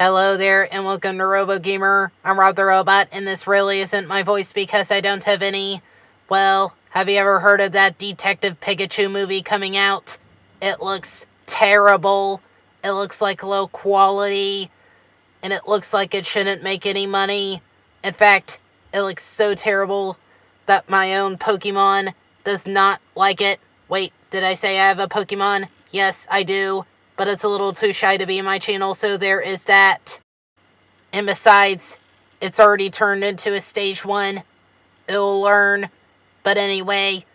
Hello there, and welcome to Robogamer. I'm Rob the Robot, and this really isn't my voice because I don't have any. Well, have you ever heard of that Detective Pikachu movie coming out? It looks terrible. It looks like low quality, and it looks like it shouldn't make any money. In fact, it looks so terrible that my own Pokemon does not like it. Wait, did I say I have a Pokemon? Yes, I do. But it's a little too shy to be in my channel, so there is that. And besides, it's already turned into a stage 1. It'll learn. But anyway,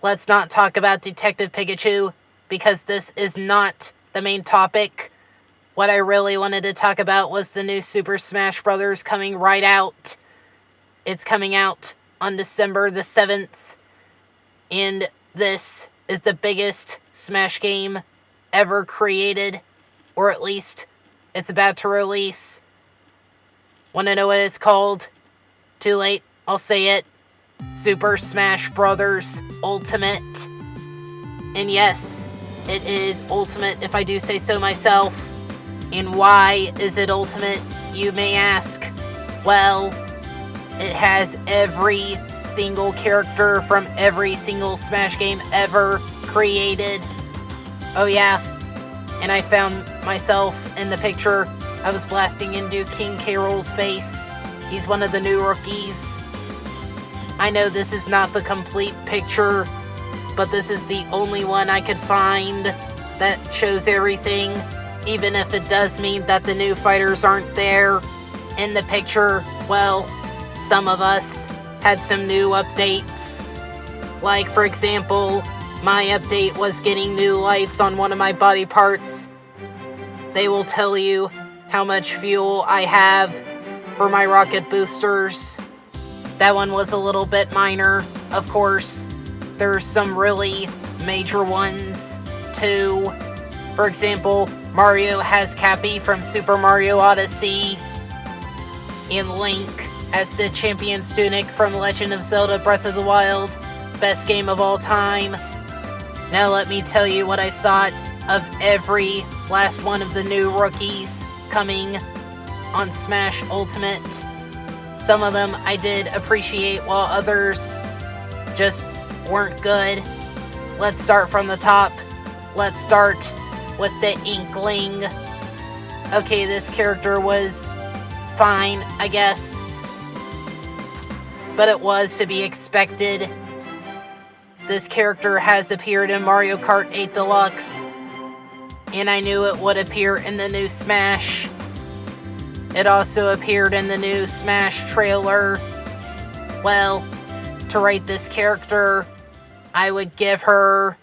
let's not talk about Detective Pikachu, because this is not the main topic. What I really wanted to talk about was the new Super Smash Bros. Coming right out. It's coming out on December the 7th. And this is the biggest Smash game ever created, or at least it's about to release. Want to know what it's called? Too late, I'll say it. Super Smash Bros. Ultimate. And yes, it is Ultimate if I do say so myself. And why is it Ultimate, you may ask? Well, it has every single character from every single Smash game ever created. Oh yeah, and I found myself in the picture. I was blasting into King K. Rool's face. He's one of the new rookies. I know this is not the complete picture, but this is the only one I could find that shows everything, even if it does mean that the new fighters aren't there in the picture. Well, some of us had some new updates. Like, for example, my update was getting new lights on one of my body parts. They will tell you how much fuel I have for my rocket boosters. That one was a little bit minor, of course. There's some really major ones, too. For example, Mario has Cappy from Super Mario Odyssey. And Link has the Champion's Tunic from Legend of Zelda Breath of the Wild. Best game of all time. Now let me tell you what I thought of every last one of the new rookies coming on Smash Ultimate. Some of them I did appreciate, while others just weren't good. Let's start from the top. Let's start with the Inkling. Okay, this character was fine, I guess. But it was to be expected. This character has appeared in Mario Kart 8 Deluxe, and I knew it would appear in the new Smash. It also appeared in the new Smash trailer. Well, to rate this character, I would give her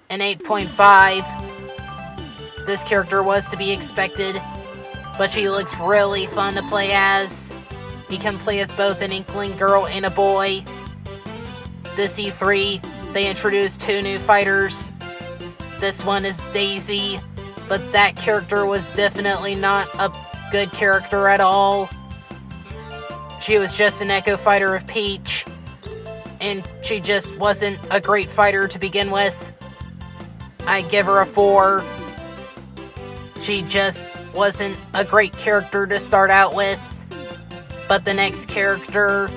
an 8.5. This character was to be expected, but she looks really fun to play as. You can play as both an Inkling girl and a boy. This E3, they introduced 2 new fighters. This one is Daisy, but that character was definitely not a good character at all. She was just an Echo Fighter of Peach, and she just wasn't a great fighter to begin with. I give her a 4. She just wasn't a great character to start out with, but the next character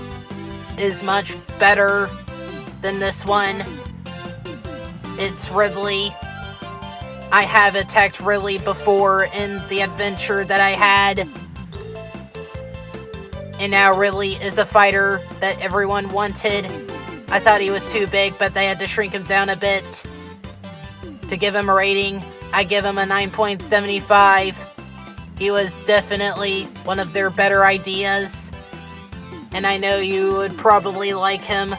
is much better than this one. It's Ridley. I have attacked Ridley before in the adventure that I had. And now Ridley is a fighter that everyone wanted. I thought he was too big, but they had to shrink him down a bit. To give him a rating, I give him a 9.75. He was definitely one of their better ideas. And I know you would probably like him.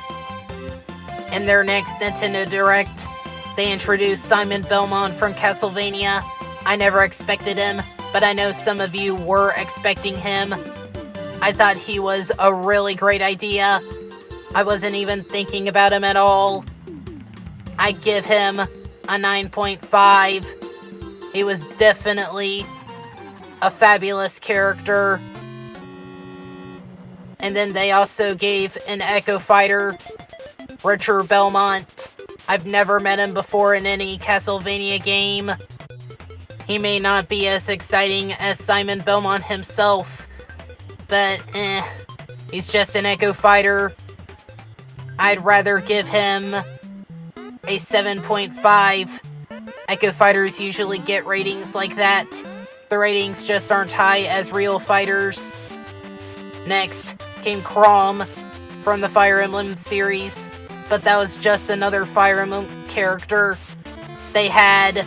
In their next Nintendo Direct, they introduced Simon Belmont from Castlevania. I never expected him, but I know some of you were expecting him. I thought he was a really great idea. I wasn't even thinking about him at all. I give him a 9.5. He was definitely a fabulous character. And then they also gave an Echo Fighter, Richard Belmont. I've never met him before in any Castlevania game. He may not be as exciting as Simon Belmont himself, but he's just an Echo Fighter. I'd rather give him a 7.5. Echo Fighters usually get ratings like that. The ratings just aren't high as real fighters. Next came Chrom from the Fire Emblem series, but that was just another Fire Emblem character. They had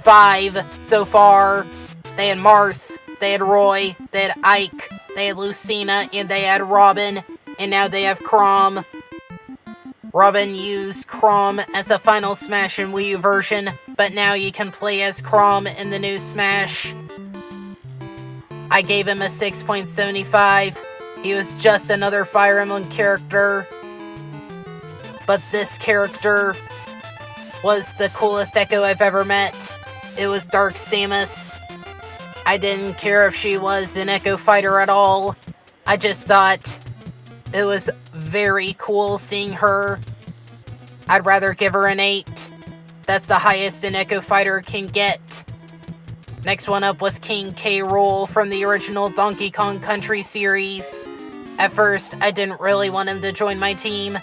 5 so far. They had Marth, they had Roy, they had Ike, they had Lucina, and they had Robin, and now they have Chrom. Robin used Chrom as a final Smash and Wii U version, but now you can play as Chrom in the new Smash. I gave him a 6.75. He was just another Fire Emblem character, but this character was the coolest Echo I've ever met. It was Dark Samus. I didn't care if she was an Echo Fighter at all. I just thought it was very cool seeing her. I'd rather give her an 8. That's the highest an Echo Fighter can get. Next one up was King K. Rool from the original Donkey Kong Country series. At first, I didn't really want him to join my team.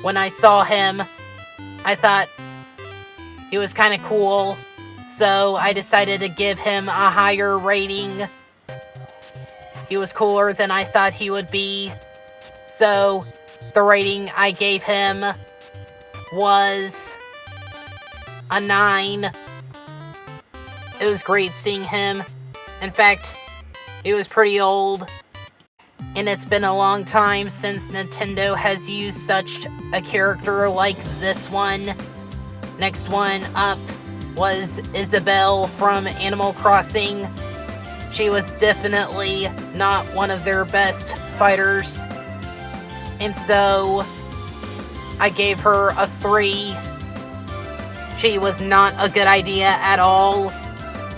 When I saw him, I thought he was kind of cool, so I decided to give him a higher rating. He was cooler than I thought he would be, so the rating I gave him was a 9. It was great seeing him. In fact, he was pretty old, and it's been a long time since Nintendo has used such a character like this one. Next one up was Isabelle from Animal Crossing. She was definitely not one of their best fighters, and so I gave her a 3. She was not a good idea at all.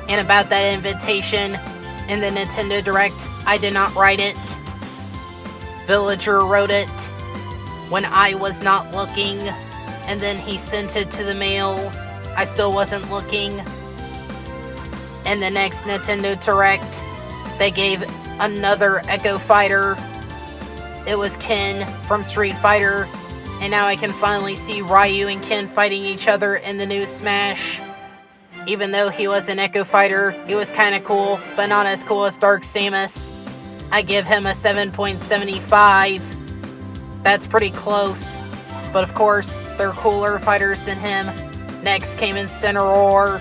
And about that invitation in the Nintendo Direct, I did not write it. Villager wrote it when I was not looking, and then he sent it to the mail. I still wasn't looking. In the next Nintendo Direct, they gave another Echo Fighter. It was Ken from Street Fighter, and now I can finally see Ryu and Ken fighting each other in the new Smash. Even though he was an Echo Fighter, he was kinda cool, but not as cool as Dark Samus. I give him a 7.75. That's pretty close, but of course, they're cooler fighters than him. Next came Incineroar.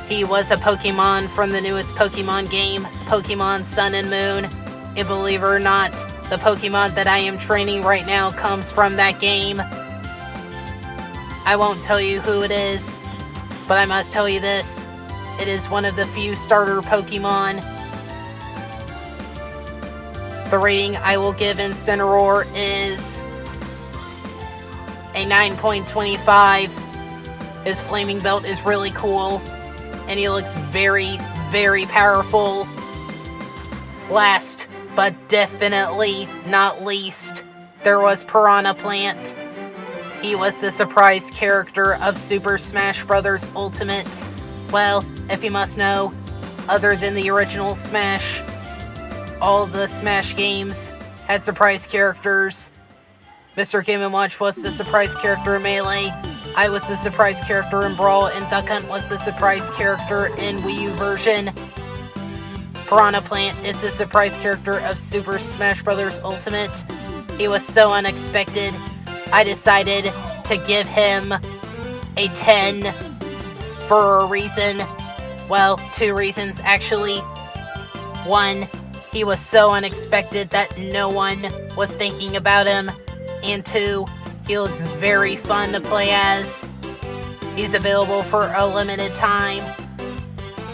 He was a Pokemon from the newest Pokemon game, Pokemon Sun and Moon. And believe it or not, the Pokemon that I am training right now comes from that game. I won't tell you who it is, but I must tell you this. It is one of the few starter Pokemon. The rating I will give Incineroar is a 9.25. His flaming belt is really cool, and he looks very, very powerful. Last, but definitely not least, there was Piranha Plant. He was the surprise character of Super Smash Bros. Ultimate. Well, if you must know, other than the original Smash, all the Smash games had surprise characters. Mr. Game & Watch was the surprise character in Melee. I was the surprise character in Brawl, and Duck Hunt was the surprise character in Wii U version. Piranha Plant is the surprise character of Super Smash Bros. Ultimate. He was so unexpected, I decided to give him a 10 for a reason. Well, 2 reasons actually. 1, he was so unexpected that no one was thinking about him. And 2, he looks very fun to play as. He's available for a limited time.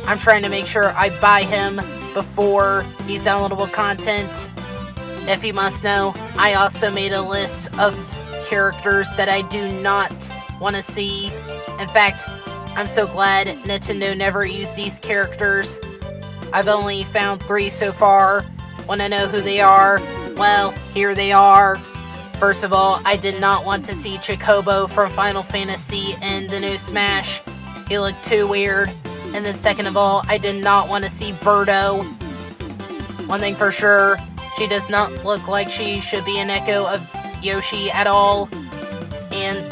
I'm trying to make sure I buy him before he's downloadable content. If you must know, I also made a list of characters that I do not want to see. In fact, I'm so glad Nintendo never used these characters. I've only found 3 so far. Want to know who they are? Well, here they are. First of all, I did not want to see Chocobo from Final Fantasy in the new Smash. He looked too weird. And then second of all, I did not want to see Birdo. One thing for sure, she does not look like she should be an echo of Yoshi at all. And,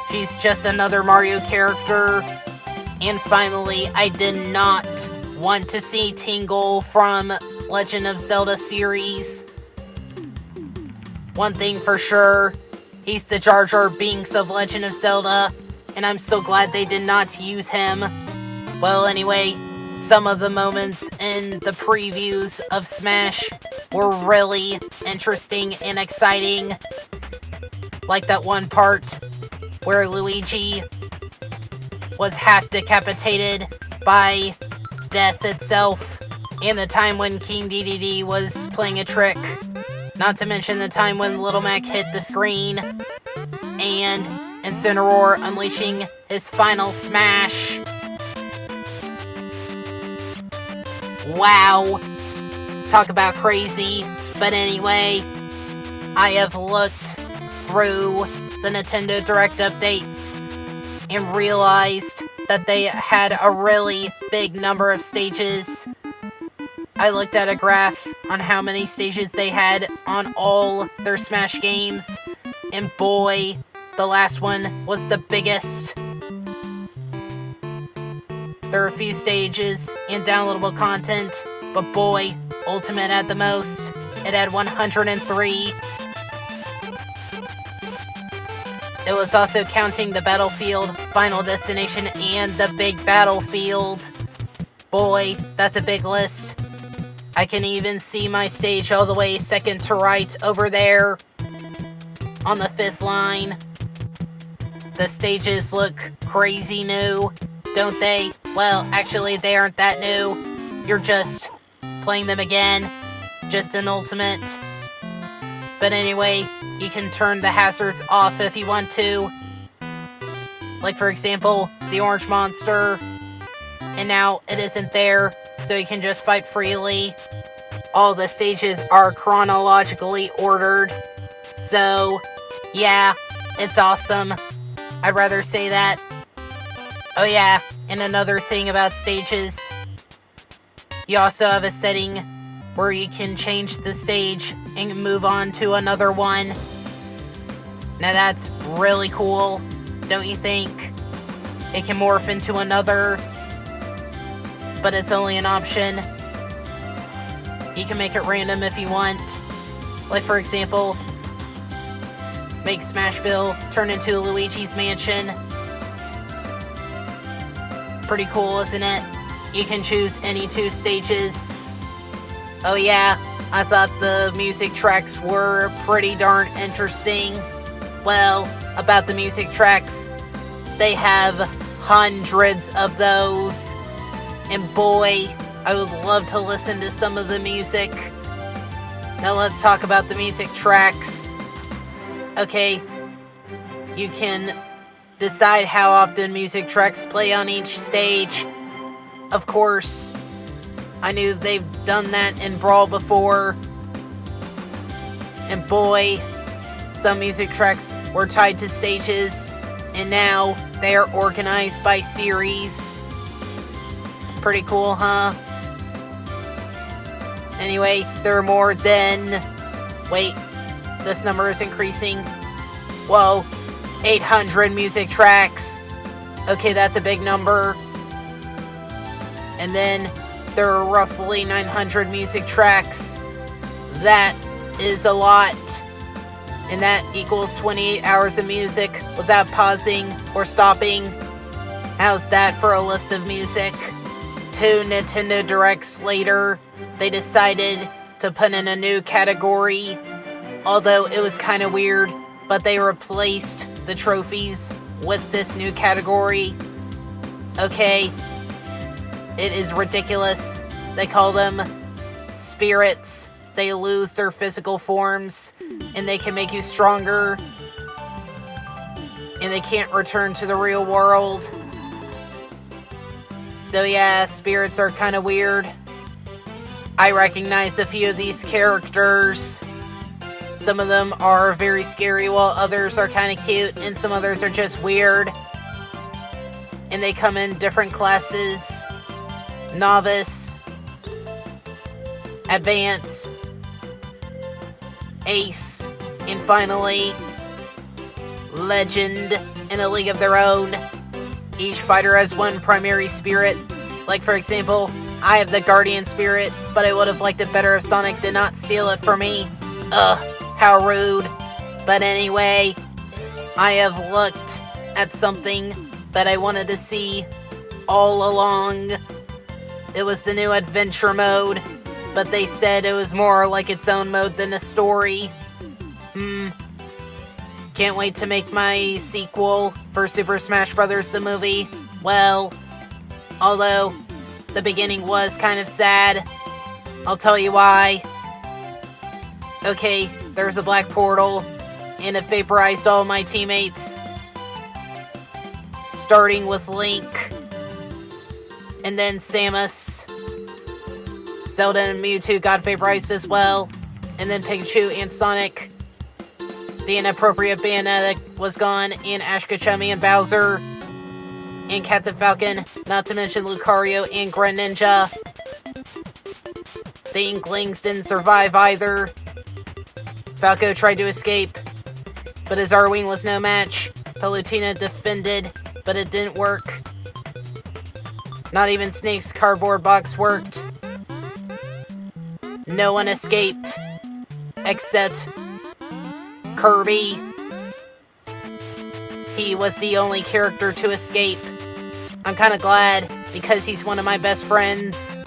she's just another Mario character. And finally, I did not want to see Tingle from Legend of Zelda series. One thing for sure, he's the Jar Jar Binks of Legend of Zelda, and I'm so glad they did not use him. Well, anyway, some of the moments in the previews of Smash were really interesting and exciting. Like that one part where Luigi was half decapitated by death itself, and the time when King Dedede was playing a trick. Not to mention the time when Little Mac hit the screen, and Incineroar unleashing his final smash. Wow. Talk about crazy. But anyway, I have looked through the Nintendo Direct updates and realized that they had a really big number of stages. I looked at a graph on how many stages they had on all their Smash games, and boy, the last one was the biggest. There are a few stages and downloadable content, but boy, Ultimate had the most. It had 103. It was also counting the Battlefield, Final Destination, and the Big Battlefield. Boy, that's a big list. I can even see my stage all the way second to right over there on the 5th line. The stages look crazy new, don't they? Well, actually, they aren't that new. You're just playing them again, just an Ultimate. But anyway, you can turn the hazards off if you want to. Like, for example, the orange monster. And now it isn't there, so you can just fight freely. All the stages are chronologically ordered. So, yeah, it's awesome. I'd rather say that. Oh yeah, and another thing about stages. You also have a setting where you can change the stage and move on to another one. Now that's really cool, don't you think? It can morph into another, but it's only an option. You can make it random if you want. Like, for example, make Smashville turn into Luigi's Mansion. Pretty cool, isn't it? You can choose any 2 stages. Oh yeah, I thought the music tracks were pretty darn interesting. Well, about the music tracks, they have hundreds of those. And boy, I would love to listen to some of the music. Now let's talk about the music tracks. Okay, you can decide how often music tracks play on each stage. Of course, I knew they've done that in Brawl before. And boy, some music tracks were tied to stages, and now they are organized by series. Pretty cool, huh? Anyway, there are more than... Wait, this number is increasing. Whoa, 800 music tracks. Okay, that's a big number. And then there are roughly 900 music tracks. That is a lot. And that equals 28 hours of music without pausing or stopping. How's that for a list of music? 2 Nintendo Directs later, they decided to put in a new category. Although it was kind of weird, but they replaced the trophies with this new category. Okay, it is ridiculous. They call them spirits. They lose their physical forms, and they can make you stronger, and they can't return to the real world. So yeah, spirits are kind of weird. I recognize a few of these characters. Some of them are very scary, while others are kind of cute, and some others are just weird. and they come in different classes: Novice, Advanced, Ace, and finally, Legend in a league of their own. Each fighter has one primary spirit. Like, for example, I have the Guardian spirit, but I would have liked it better if Sonic did not steal it from me. Ugh, how rude. But anyway, I have looked at something that I wanted to see all along. It was the new adventure mode, but they said it was more like its own mode than a story. Can't wait to make my sequel for Super Smash Bros. The movie. Well, although the beginning was kind of sad, I'll tell you why. Okay, there's a black portal, and it vaporized all my teammates. Starting with Link, and then Samus. Zelda and Mewtwo got vaporized as well, and then Pikachu and Sonic. The inappropriate Bayonetta was gone, and Ash Ketchum and Bowser, and Captain Falcon, not to mention Lucario and Greninja. The Inklings didn't survive either. Falco tried to escape, but his Arwing was no match. Palutena defended, but it didn't work. Not even Snake's cardboard box worked. No one escaped, except Kirby. He was the only character to escape. I'm kinda glad, because he's one of my best friends.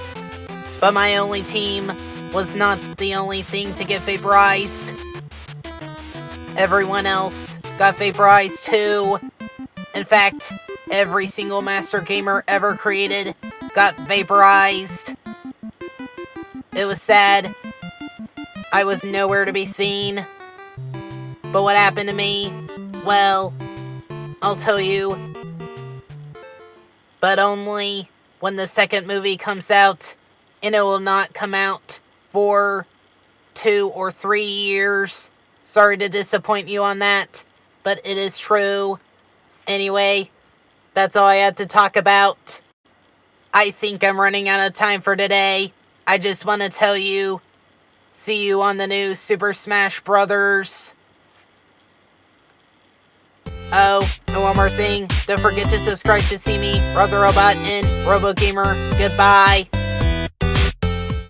But my only team was not the only thing to get vaporized. Everyone else got vaporized too. In fact, every single Master Gamer ever created got vaporized. It was sad. I was nowhere to be seen. But what happened to me? Well, I'll tell you. But only when the second movie comes out, and it will not come out for 2 or 3 years. Sorry to disappoint you on that, but it is true. Anyway, that's all I had to talk about. I think I'm running out of time for today. I just want to tell you, see you on the new Super Smash Bros. Oh, and one more thing, don't forget to subscribe to see me, Rob the Robot, and Robogamer. Goodbye.